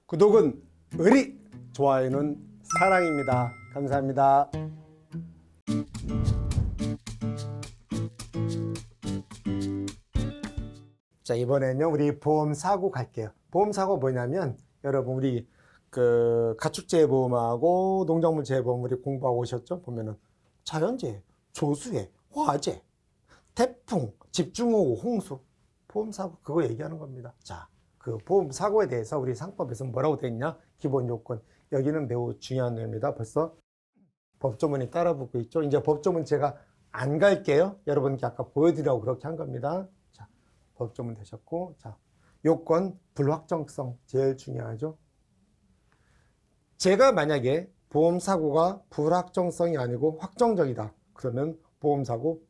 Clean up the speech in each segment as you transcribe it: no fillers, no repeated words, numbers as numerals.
구독은 의리, 좋아요는 사랑입니다. 감사합니다. 자, 이번에는요 우리 보험 사고 갈게요. 보험 사고 뭐냐면 여러분 우리 가축재해보험하고 농작물 재해보험 우리 공부하고 오셨죠? 보면은 자연재해, 조수해, 화재, 태풍, 집중호우, 홍수, 보험 사고 그거 얘기하는 겁니다. 자, 그 보험 사고에 대해서 우리 상법에서 뭐라고 되어 있냐? 기본 요건. 여기는 매우 중요한 내용입니다. 벌써 법조문이 따라붙고 있죠. 이제 법조문 제가 안 갈게요. 여러분께 아까 보여드리라고 그렇게 한 겁니다. 자, 법조문 되셨고, 자, 요건 불확정성 제일 중요하죠. 제가 만약에 보험 사고가 불확정성이 아니고 확정적이다. 그러면 보험 사고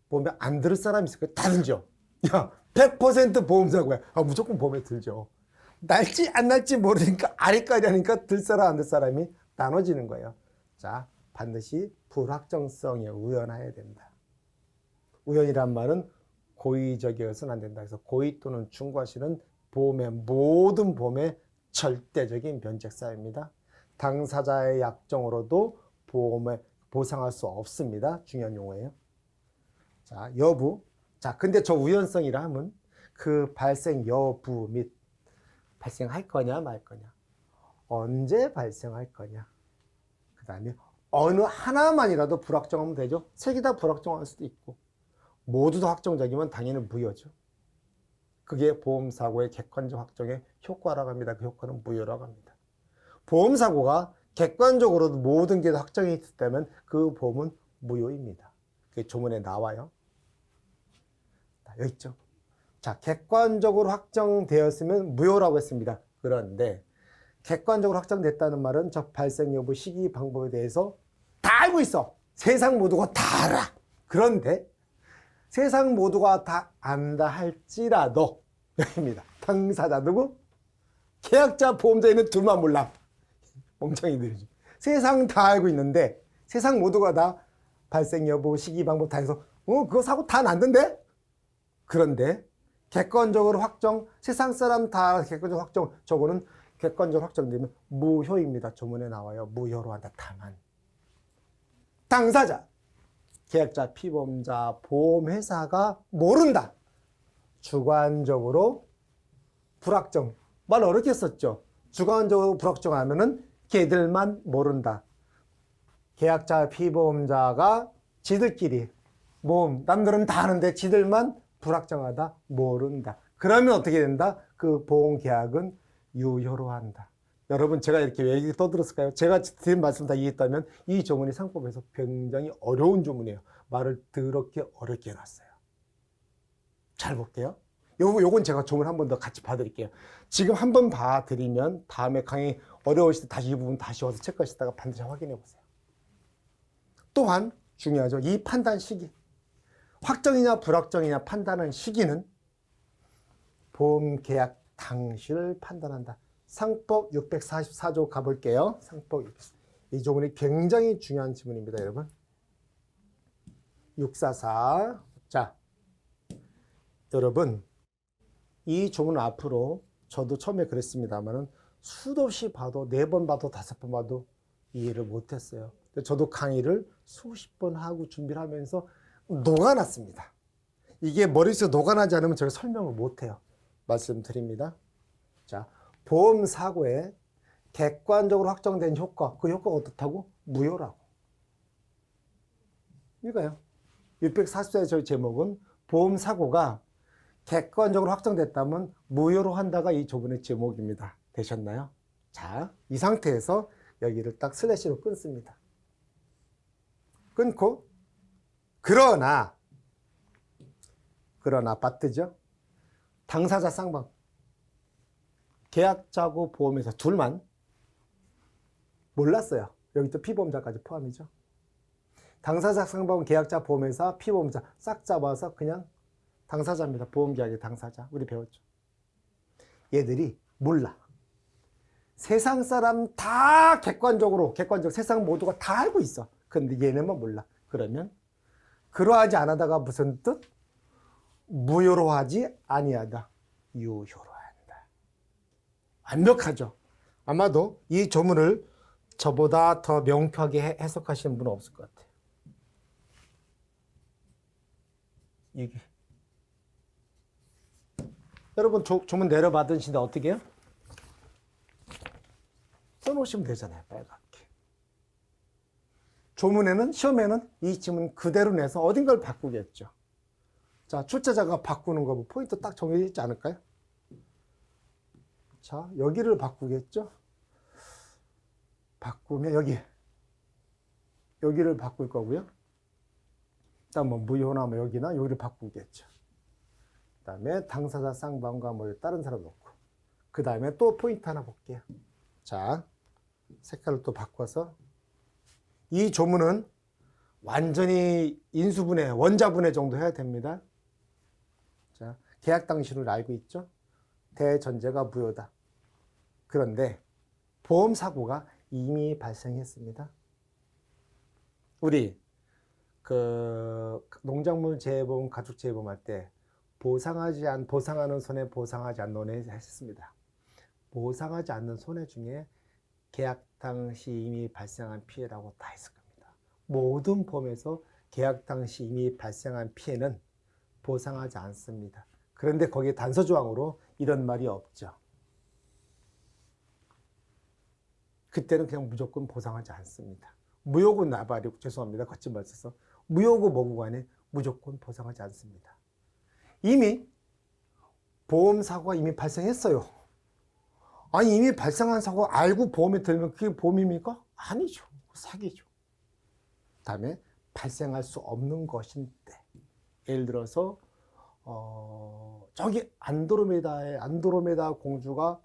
보험에 안 들을 사람이 있을까요? 다 들죠. 야, 100% 보험 사고야. 무조건 보험에 들죠. 날지 안 날지 모르니까 아리까리 하니까 들 사람 안 들 사람이 나눠지는 거예요. 자, 반드시 불확정성에 우연해야 된다. 우연이란 말은 고의적이어서는 안 된다. 그래서 고의 또는 중과실은 모든 보험의 절대적인 면책사유입니다. 당사자의 약정으로도 보험에 보상할 수 없습니다. 중요한 용어예요. 자, 여부. 자, 근데 저 우연성이라 하면 그 발생 여부 및 발생할 거냐 말 거냐, 언제 발생할 거냐, 그 다음에 어느 하나만이라도 불확정하면 되죠. 세 개 다 불확정할 수도 있고 모두 다 확정적이면 당연히 무효죠. 그게 보험사고의 객관적 확정의 효과라고 합니다. 그 효과는 무효라고 합니다. 보험사고가 객관적으로도 모든 게 확정이 있다면 그 보험은 무효입니다. 그게 조문에 나와요. 여기 있죠. 자, 객관적으로 확정되었으면 무효라고 했습니다. 그런데 객관적으로 확정됐다는 말은 저 발생 여부, 시기, 방법에 대해서 다 알고 있어. 세상 모두가 다 알아. 그런데 세상 모두가 다 안다 할지라도 여기입니다. 당사자 누구? 계약자, 보험자에는 둘만 몰라. 멍청이들이죠. 세상 다 알고 있는데 세상 모두가 다 발생 여부, 시기, 방법 다 해서 그거 사고 다 났는데? 그런데 객관적으로 확정, 세상 사람 다 객관적으로 확정, 저거는 객관적으로 확정되면 무효입니다. 조문에 나와요. 무효로 한다. 다만 당사자, 계약자, 피보험자, 보험회사가 모른다. 주관적으로 불확정. 말 어렵게 썼죠. 주관적으로 불확정하면은 걔들만 모른다. 계약자, 피보험자가 지들끼리 남들은 다 아는데 지들만 불확정하다, 모른다. 그러면 어떻게 된다? 그 보험계약은 유효로 한다. 여러분, 제가 이렇게 왜 얘기 떠들었을까요? 제가 드린 말씀 다 이해했다면 이 조문이 상법에서 굉장히 어려운 조문이에요. 말을 더럽게 어렵게 해놨어요. 잘 볼게요. 요건 제가 조문 한 번 더 같이 봐드릴게요. 지금 한 번 봐드리면 다음에 강의 어려우실 때 다시 이 부분 다시 와서 체크하시다가 반드시 확인해 보세요. 또한 중요하죠. 이 판단 시기. 확정이냐 불확정이냐 판단하는 시기는 보험계약 당시를 판단한다. 상법 644조 가볼게요. 상법 644. 이 조문이 굉장히 중요한 지문입니다, 여러분. 644. 자, 여러분, 이 조문 앞으로 저도 처음에 그랬습니다만은 수도 없이 봐도 4번 봐도 5번 봐도 이해를 못했어요. 저도 강의를 수십 번 하고 준비를 하면서 녹아났습니다. 이게 머릿속에 녹아나지 않으면 제가 설명을 못해요. 말씀드립니다. 자, 보험사고에 객관적으로 확정된 효과, 그 효과가 어떻다고? 무효라고. 이거요. 644의 저희 제목은 보험사고가 객관적으로 확정됐다면 무효로 한다가 이 조문의 제목입니다. 되셨나요? 자, 이 상태에서 여기를 딱 슬래시로 끊습니다. 끊고 그러나 바트죠. 당사자 쌍방, 계약자고 보험회사 둘만 몰랐어요. 여기 또 피보험자까지 포함이죠. 당사자 쌍방, 계약자, 보험회사, 피보험자 싹 잡아서 그냥 당사자입니다. 보험계약의 당사자. 우리 배웠죠. 얘들이 몰라. 세상 사람 다 객관적으로 세상 모두가 다 알고 있어. 근데 얘네만 몰라. 그러면 그러하지 않아다가 무슨 뜻? 무효로 하지 아니하다. 유효로 한다. 완벽하죠. 아마도 이 조문을 저보다 더 명쾌하게 해석하시는 분은 없을 것 같아요. 이게 여러분 조문 내려받으시는데 어떻게 해요? 써놓으시면 되잖아요. 빨갛게. 조문에는 시험에는 이 지문 그대로 내서 어딘가를 바꾸겠죠. 자, 출제자가 바꾸는 거 포인트 딱 정해져 있지 않을까요? 자, 여기를 바꾸겠죠. 바꾸면 여기를 바꿀 거고요. 그다음 뭐 무효나 뭐 여기나 여기를 바꾸겠죠. 그다음에 당사자 쌍방과 뭐 다른 사람 놓고. 그다음에 또 포인트 하나 볼게요. 자, 색깔을 또 바꿔서 이 조문은 완전히 인수분해, 원자분해 정도 해야 됩니다. 자, 계약 당시를 알고 있죠? 대전제가 무효다. 그런데 보험 사고가 이미 발생했습니다. 우리 농작물 재해보험, 가축 재해보험 할 때 보상하는 손해, 보상하지 않는 손해 했습니다. 보상하지 않는 손해 중에 계약 당시 이미 발생한 피해라고 다 했을 겁니다. 모든 보험에서 계약 당시 이미 발생한 피해는 보상하지 않습니다. 그런데 거기에 단서 조항으로 이런 말이 없죠. 그때는 그냥 무조건 보상하지 않습니다. 무효고 나발이고 죄송합니다. 거친 말 써서 무효고 뭐고 간에 무조건 보상하지 않습니다. 이미 보험 사고가 이미 발생했어요. 아니 이미 발생한 사고 알고 보험에 들면 그게 보험입니까? 아니죠. 사기죠. 다음에 발생할 수 없는 것인데 예를 들어서 저기 안드로메다 공주가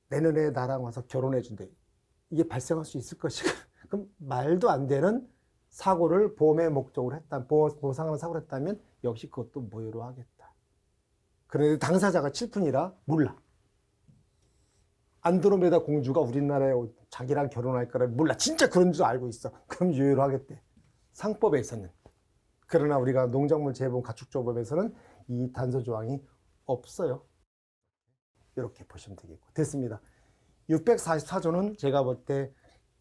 내년에 나랑 와서 결혼해 준대. 이게 발생할 수 있을 것이가. 그럼 말도 안 되는 사고를 보험의 목적으로 보상하는 사고를 했다면 역시 그것도 무효로 하겠다. 그런데 당사자가 칠푼이라 몰라. 안드로메다 공주가 우리나라에 자기랑 결혼할 거라 몰라. 진짜 그런 줄 알고 있어. 그럼 유효로 하겠대. 상법에서는. 그러나 우리가 농작물 재해보험 가축조법에서는 이 단서 조항이 없어요. 이렇게 보시면 되겠고. 됐습니다. 644조는 제가 볼 때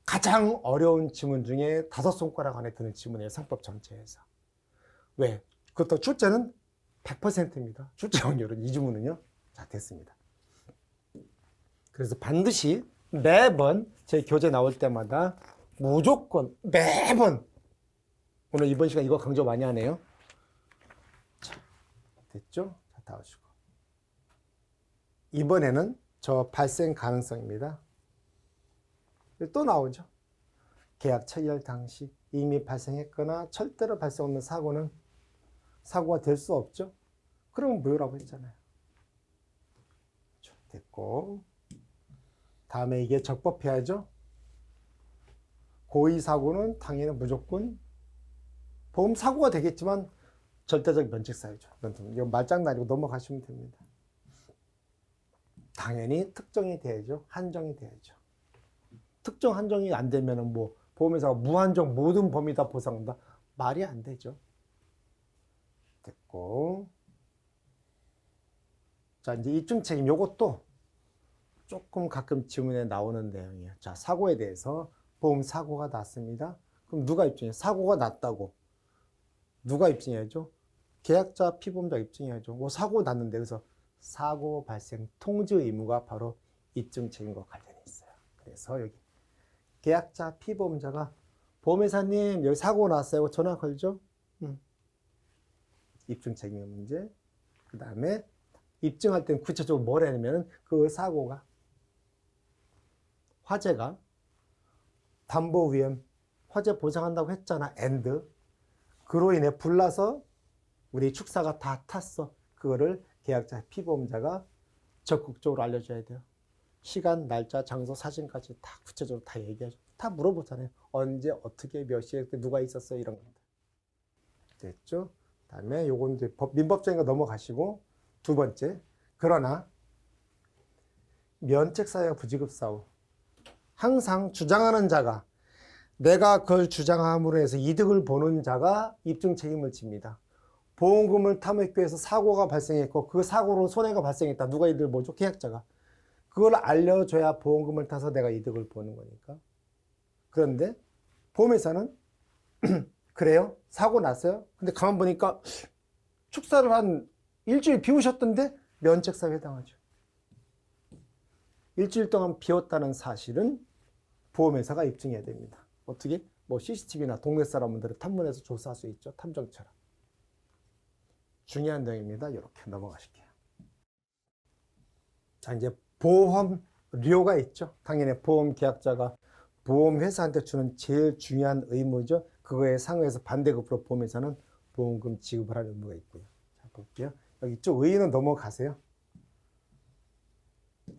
가장 어려운 지문 중에 5손가락 안에 드는 지문이에요. 상법 전체에서. 왜? 그것도 출제는 100%입니다. 출제 확률은 이 지문은요. 자, 됐습니다. 그래서 반드시 매번 제 교재 나올 때마다 무조건 매번 오늘 이번 시간 이거 강조 많이 하네요. 자, 됐죠? 자, 다 하시고. 이번에는 저 발생 가능성입니다. 또 나오죠. 계약 체결 당시 이미 발생했거나 절대로 발생 없는 사고는 사고가 될 수 없죠. 그러면 무효라고 했잖아요. 됐고. 다음에 이게 적법해야죠. 고의 사고는 당연히 무조건 보험 사고가 되겠지만 절대적 면책사유죠. 이거 말장난이고 넘어가시면 됩니다. 당연히 특정이 돼야죠. 한정이 돼야죠. 특정 한정이 안 되면은 뭐 보험회사가 무한정 모든 범위 다 보상한다? 말이 안 되죠. 됐고. 자, 이제 입증 책임 요것도 조금 가끔 지문에 나오는 내용이에요. 자, 사고에 대해서 보험 사고가 났습니다. 그럼 누가 입증해요? 사고가 났다고. 누가 입증해야죠? 계약자, 피보험자 입증해야죠. 뭐 사고 났는데 그래서 사고 발생 통지 의무가 바로 입증 책임과 관련이 있어요. 그래서 여기 계약자, 피보험자가 보험회사님 여기 사고 났어요. 전화 걸죠? 입증 책임의 문제. 그 다음에 입증할 때는 구체적으로 뭘 해냐면 그 사고가 화재가 담보위험 화재 보상한다고 했잖아. 그로 인해 불나서 우리 축사가 다 탔어. 그거를 계약자, 피보험자가 적극적으로 알려줘야 돼요. 시간, 날짜, 장소, 사진까지 다 구체적으로 다 얘기하죠. 다 물어보잖아요. 언제, 어떻게, 몇 시에, 누가 있었어 이런 겁니다. 됐죠? 다음에 요건 이제 민법적인 거 넘어가시고 두 번째. 그러나 면책사유와 부지급사유 항상 주장하는 자가 내가 그걸 주장함으로 해서 이득을 보는 자가 입증 책임을 집니다. 보험금을 탐욕해서 사고가 발생했고 그 사고로 손해가 발생했다. 누가 이득을 보죠? 계약자가. 그걸 알려줘야 보험금을 타서 내가 이득을 보는 거니까. 그런데 보험회사는 그래요? 사고 났어요? 근데 가만 보니까 축사를 한 일주일 비우셨던데 면책사유에 해당하죠. 일주일 동안 비웠다는 사실은 보험회사가 입증해야 됩니다. 어떻게? 뭐 CCTV나 동네 사람들을 탐문해서 조사할 수 있죠. 탐정처럼. 중요한 내용입니다. 이렇게 넘어가실게요. 자, 이제 보험료가 있죠. 당연히 보험계약자가 보험회사한테 주는 제일 중요한 의무죠. 그거에 상응해서 반대급부로 보험회사는 보험금 지급을 할 의무가 있고요. 자, 볼게요. 여기 쭉 의의는 넘어가세요.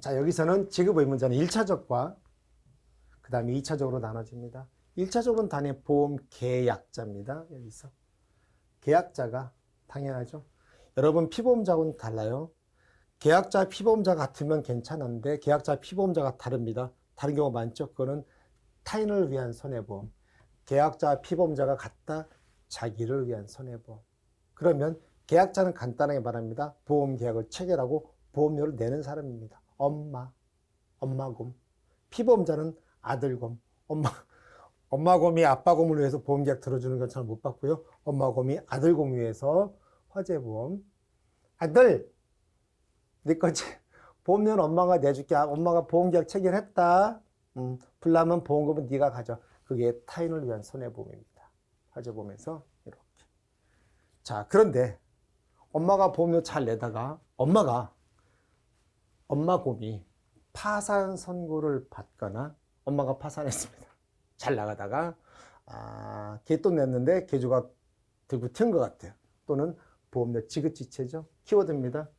자, 여기서는 지급 의무자는 1차적과 그 다음에 2차적으로 나눠집니다. 1차적으로는 단위 보험 계약자입니다. 여기서. 계약자가 당연하죠. 여러분 피보험자하고는 달라요. 계약자 피보험자 같으면 괜찮은데 계약자 피보험자가 다릅니다. 다른 경우가 많죠. 그거는 타인을 위한 손해보험. 계약자 피보험자가 같다. 자기를 위한 손해보험. 그러면 계약자는 간단하게 말합니다. 보험계약을 체결하고 보험료를 내는 사람입니다. 엄마곰. 피보험자는 아들곰. 엄마곰이 아빠곰을 위해서 보험계약 들어주는 건 잘 못 봤고요. 엄마곰이 아들곰을 위해서 화재보험. 아들! 네 거지. 보험료는 엄마가 내줄게. 엄마가 보험계약 체결했다. 불나면 보험금은 네가 가져. 그게 타인을 위한 손해보험입니다. 화재보험에서 이렇게. 자, 그런데 엄마가 보험료 잘 내다가 엄마곰이 파산 선고를 받거나 엄마가 파산했습니다. 잘 나가다가 개돈 냈는데 개주가 들고 튄 것 같아요. 또는 보험료 지급지체죠. 키워드입니다.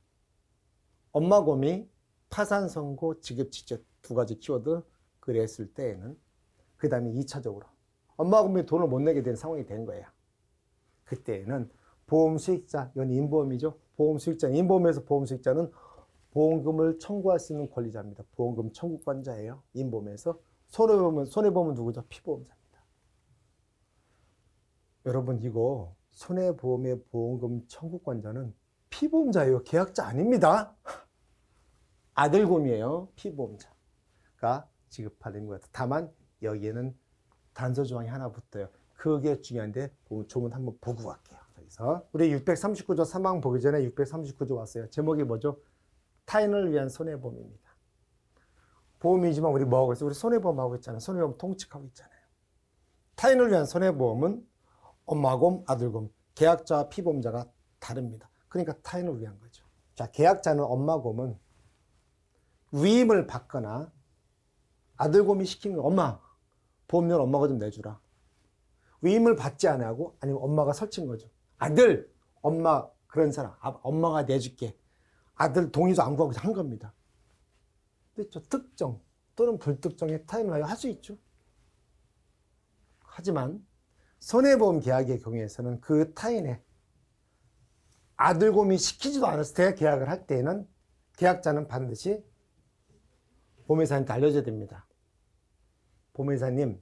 엄마곰이 파산 선고 지급지체 두 가지 키워드 그랬을 때에는 그 다음에 2차적으로 엄마곰이 돈을 못 내게 된 상황이 된 거예요. 그때에는 보험수익자, 이건 인보험이죠. 보험수익자, 인보험에서 보험수익자는 보험금을 청구할 수 있는 권리자입니다. 보험금 청구권자예요. 인보험에서. 손해보험은 누구죠? 피보험자입니다. 여러분 이거 손해보험의 보험금 청구권자는 피보험자예요. 계약자 아닙니다. 아들곰이에요. 피보험자가 지급할 의무가 있다. 다만 여기에는 단서조항이 하나 붙어요. 그게 중요한데 조문 한번 보고 갈게요. 여기서 우리 639조 사망 보기 전에 639조 왔어요. 제목이 뭐죠? 타인을 위한 손해보험입니다. 보험이지만 우리 뭐하고 있어요? 우리 손해보험 하고 있잖아요. 손해보험 통칙하고 있잖아요. 타인을 위한 손해보험은 엄마곰, 아들곰, 계약자와 피보험자가 다릅니다. 그러니까 타인을 위한 거죠. 자, 계약자는 엄마곰은 위임을 받거나 아들곰이 시킨 거 엄마 보험료는 엄마가 좀 내주라. 위임을 받지 않고 아니면 엄마가 설친 거죠. 아들, 엄마 그런 사람, 엄마가 내줄게. 아들 동의도 안 구하고 한 겁니다. 그렇죠. 특정 또는 불특정의 타인을 할 수 있죠. 하지만 손해보험 계약의 경우에서는 그 타인의 아들곰이 시키지도 않았을 때 계약을 할 때에는 계약자는 반드시 보험회사한테 알려줘야 됩니다. 보험회사님,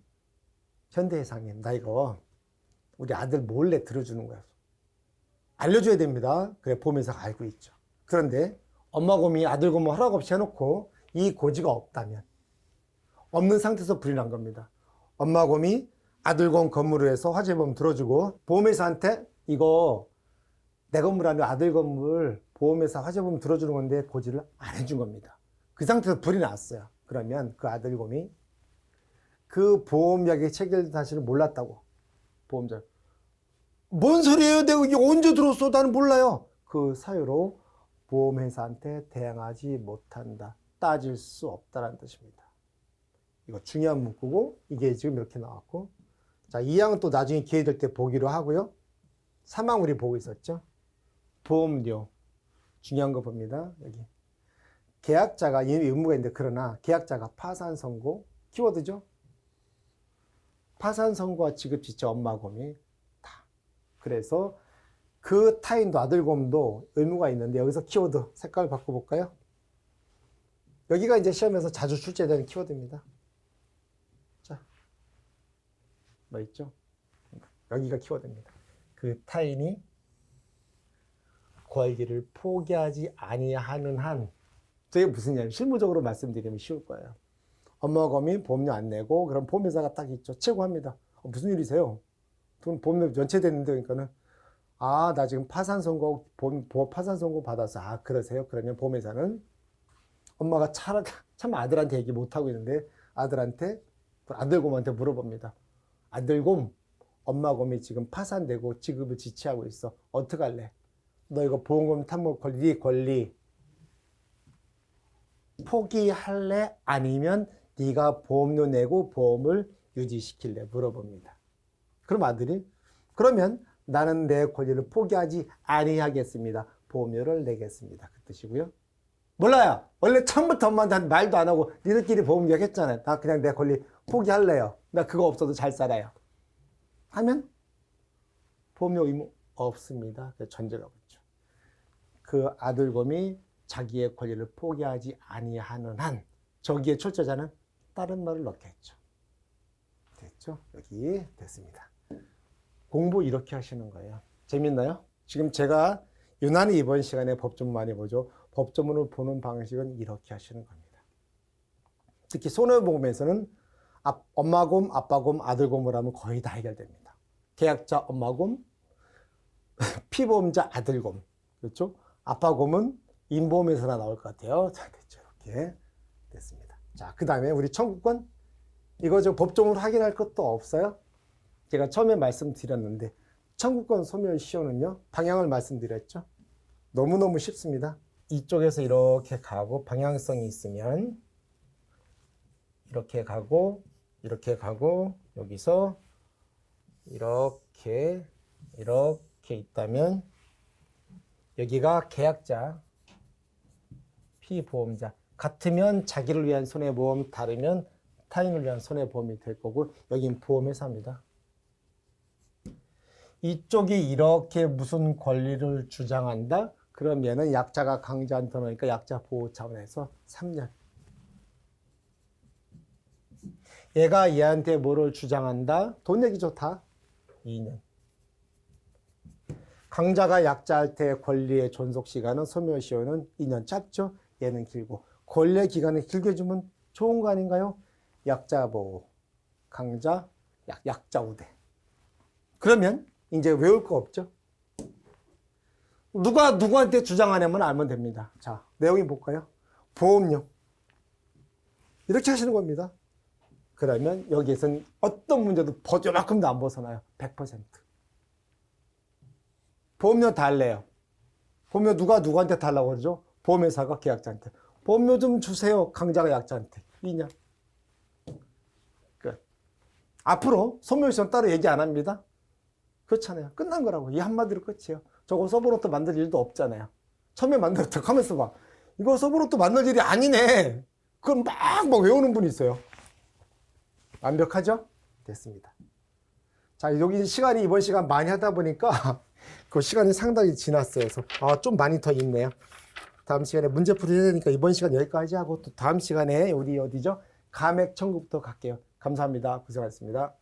현대해상님, 나 이거 우리 아들 몰래 들어주는 거야. 알려줘야 됩니다. 그래 보험회사가 알고 있죠. 그런데 엄마곰이 아들곰을 허락 없이 해놓고 이 고지가 없다면 없는 상태에서 불이 난 겁니다. 엄마곰이 아들곰 건물을 해서 화재보험 들어주고 보험회사한테 이거 내 건물 아니고 아들 건물 보험회사 화재보험 들어주는 건데 고지를 안 해준 겁니다. 그 상태에서 불이 났어요. 그러면 그 아들곰이 그 보험약의 체결 사실을 몰랐다고 보험자 뭔 소리예요? 내가 이게 언제 들었어? 나는 몰라요. 그 사유로 보험회사한테 대항하지 못한다. 따질 수 없다는 뜻입니다. 이거 중요한 문구고 이게 지금 이렇게 나왔고 자, 이 항은 또 나중에 기회 될 때 보기로 하고요. 3항 우리 보고 있었죠. 보험료 중요한 거 봅니다. 여기 계약자가 의무가 있는데 그러나 계약자가 파산 선고 키워드죠. 파산 선고와 지급지체 엄마곰이 다. 그래서 그 타인도 아들곰도 의무가 있는데 여기서 키워드 색깔 바꿔볼까요? 여기가 이제 시험에서 자주 출제되는 키워드입니다. 자, 뭐 있죠? 여기가 키워드입니다. 그 타인이 권리를 포기하지 아니하는 한 저게 무슨 얘기냐면 실무적으로 말씀드리면 쉬울 거예요. 엄마가 보험료 안 내고 그럼 보험회사가 딱 있죠. 최고합니다. 무슨 일이세요? 돈 보험료 연체됐는데 그러니까는 나 지금 파산 선고 파산 선고 받아서 그러세요? 그러면 보험회사는 엄마가 참 아들한테 얘기 못 하고 있는데 아들한테 아들곰한테 물어봅니다. 아들곰 엄마곰이 지금 파산되고 지급을 지체하고 있어. 어떡할래? 너 이거 보험금 탐구 권리 포기할래? 아니면 네가 보험료 내고 보험을 유지시킬래? 물어봅니다. 그럼 아들이 그러면 나는 내 권리를 포기하지 아니하겠습니다. 보험료를 내겠습니다. 그 뜻이고요. 몰라요. 원래 처음부터 엄마한테 말도 안 하고 니들끼리 보험 계약했잖아요. 나 그냥 내 권리 포기할래요. 나 그거 없어도 잘 살아요. 하면 보험료 의무 없습니다. 전제가 붙죠. 그 아들곰이 자기의 권리를 포기하지 아니하는 한 저기에 출제자는 다른 말을 넣겠죠. 됐죠? 여기 됐습니다. 공부 이렇게 하시는 거예요. 재밌나요? 지금 제가 유난히 이번 시간에 법조문 많이 보죠. 법조문을 보는 방식은 이렇게 하시는 겁니다. 특히 손해보험에서는 엄마곰, 아빠곰, 아들곰을 하면 거의 다 해결됩니다. 계약자 엄마곰, 피보험자 아들곰, 그렇죠? 아빠곰은 인보험에서나 나올 것 같아요. 자, 됐죠. 이렇게 됐습니다. 자, 그 다음에 우리 청구권. 이거 저 법조문을 확인할 것도 없어요. 제가 처음에 말씀드렸는데 청구권 소멸시효는요. 방향을 말씀드렸죠. 너무너무 쉽습니다. 이쪽에서 이렇게 가고 방향성이 있으면 이렇게 가고 여기서 이렇게 있다면 여기가 계약자 피보험자 같으면 자기를 위한 손해보험, 다르면 타인을 위한 손해보험이 될 거고 여긴 보험회사입니다. 이쪽이 이렇게 무슨 권리를 주장한다? 그러면은 약자가 강자한테 넣으니까 약자 보호 차원에서 3년. 얘가 얘한테 뭐를 주장한다? 돈 내기 좋다. 2년. 강자가 약자한테 권리의 존속시간은 소멸시효는 2년 짧죠? 얘는 길고. 권리의 기간을 길게 주면 좋은 거 아닌가요? 약자 보호, 강자, 약자 우대. 그러면 이제 외울 거 없죠? 누가 누구한테 주장하냐면 알면 됩니다. 자, 내용이 볼까요? 보험료. 이렇게 하시는 겁니다. 그러면 여기에서는 어떤 문제도 요만큼도 안 벗어나요. 100%. 보험료 달래요. 보험료 누가 누구한테 달라고 그러죠? 보험회사가 계약자한테. 보험료 좀 주세요. 강자가 약자한테. 2년. 끝. 앞으로 소멸시효는 따로 얘기 안 합니다. 그렇잖아요. 끝난 거라고. 이 한마디로 끝이에요. 저거 서브노트 만들 일도 없잖아요. 처음에 만들었다 하면서 막 이거 서브노트 만들 일이 아니네. 그건 막 외우는 분이 있어요. 완벽하죠? 됐습니다. 자, 여기 시간이 이번 시간 많이 하다 보니까 그 시간이 상당히 지났어요. 그래서 좀 많이 더 있네요. 다음 시간에 문제풀이 해야 되니까 이번 시간 여기까지 하고 또 다음 시간에 우리 어디죠? 감액 청구부터 갈게요. 감사합니다. 고생하셨습니다.